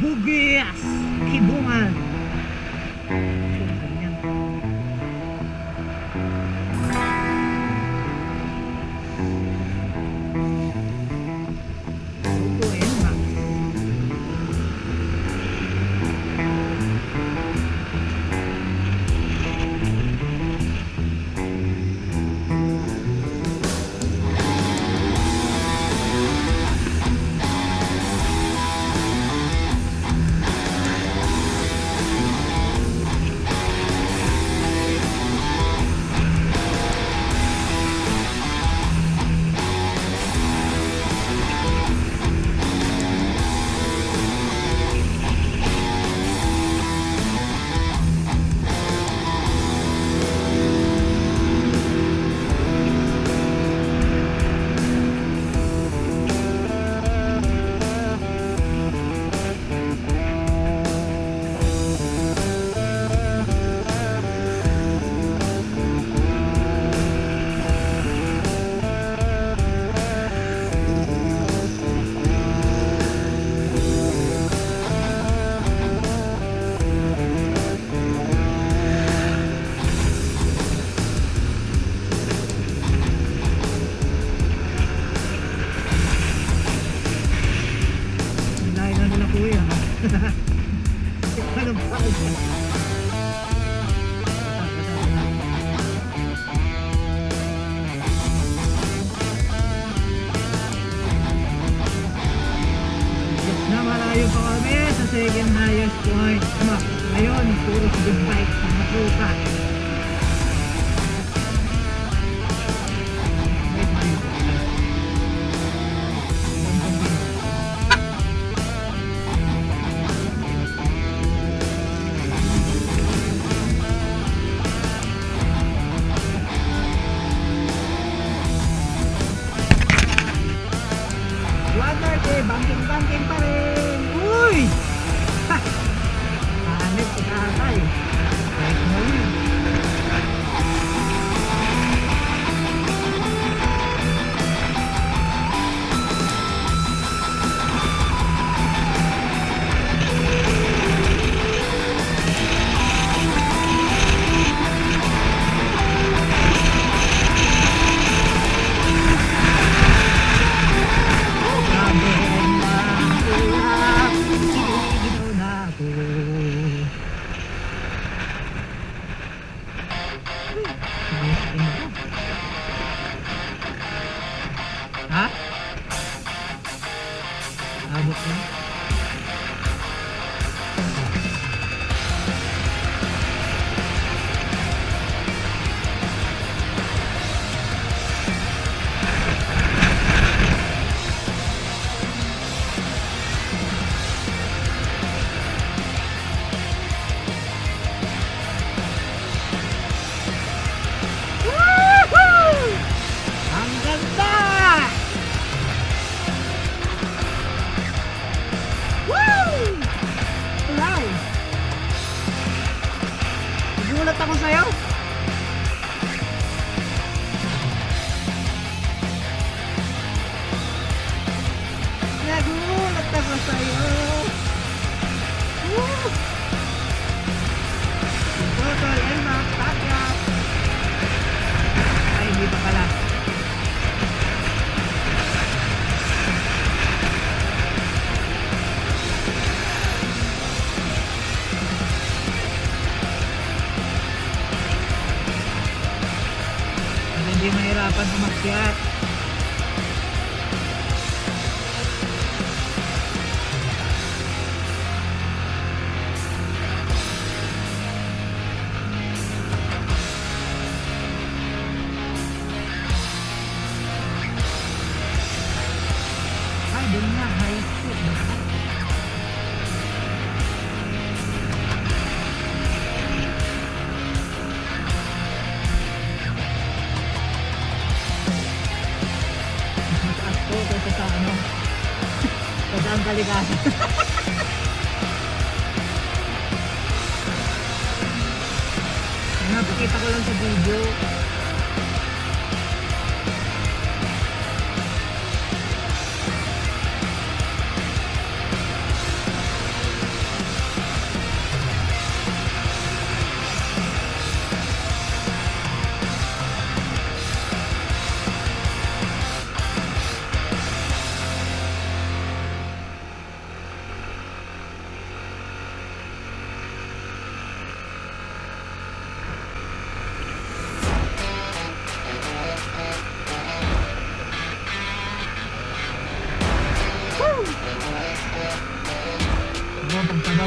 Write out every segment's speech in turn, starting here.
Bugis, Kibungan. Ganyan. Auto NMAX. Lain na nila kuya. Anong pa? Na malayo pa kami sa second highest point. Ngayon, puro good bike sa Matuka. Banking pa rin. Uy! Ha! Hanip si tatay. Kahit mo yun. Ha? Abot na. Ang ganda! Woo! Wow! Nagulat ako sa'yo. Nagulat ako sa'yo. Woo! Total NMAX, takyat. Ay, hindi pa pala. Hindi mahirapan umakyat. Ay, doon na, high school. Sa ano, sa daang kalikasan. Napakita ko lang sa video.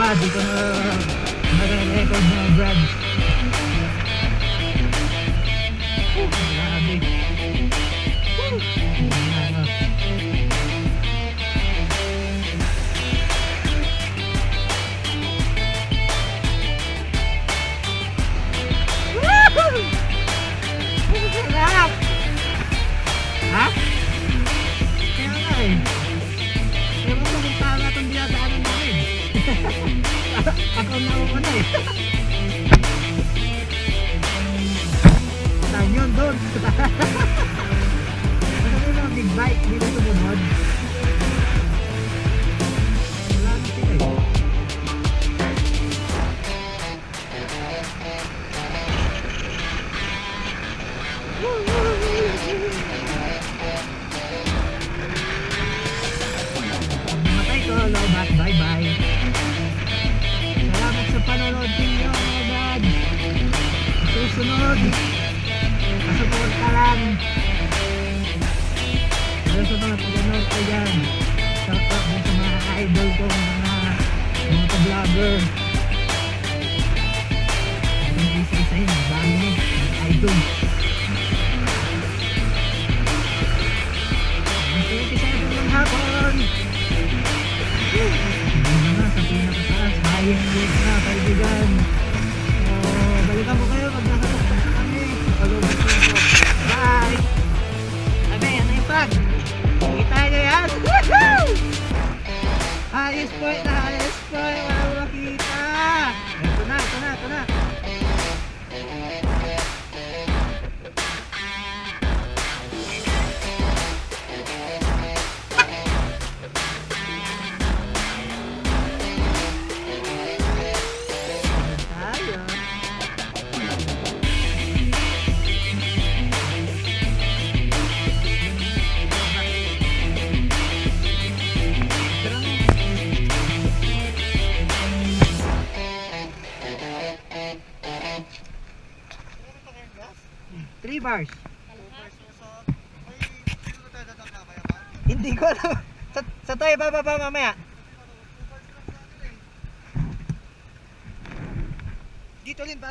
ba? Di ko na nare-record na Brad. Grabe. Sarap! Ha? Kaya nga eh. Ewan ko kung tama itong dinadaanan namin. Ako na ako na eh. Saan yun doon? Ano yung mga big bike dito sumunod? Wala na sila eh. Matay ko, Lobat. Bye-bye. Salamat sa panonood ninyo, Lobat. Susunod. Pasupport ka lang. Pero sa mga pag-anood ko dyan, shout out din sa mga idol kong mga vlogger. Ang isa-isa yun, dami mo, idol. 27 ng hapon. Hindi na sa pinakataas. Bayang yun na, kaibigan. So, balikan ko kayo pag nakatakot na kami. Palubos ko. Bye! Sabi, ano yung flag? Kita nyo yan? Woohoo! Highest point na highest point. Wala mo makita. Ito na, ito na, ito na. Three bars. Hindi ko alam. Sa tayo bababa mamaya. Dito rin ba?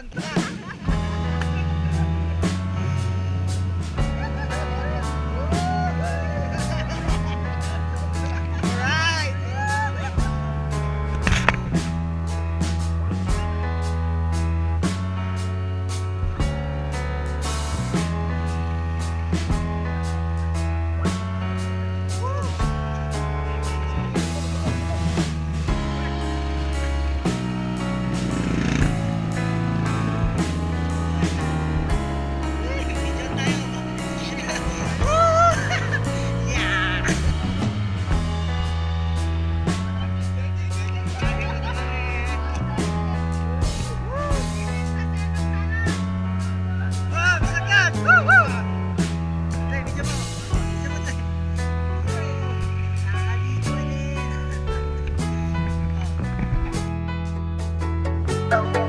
Thank you.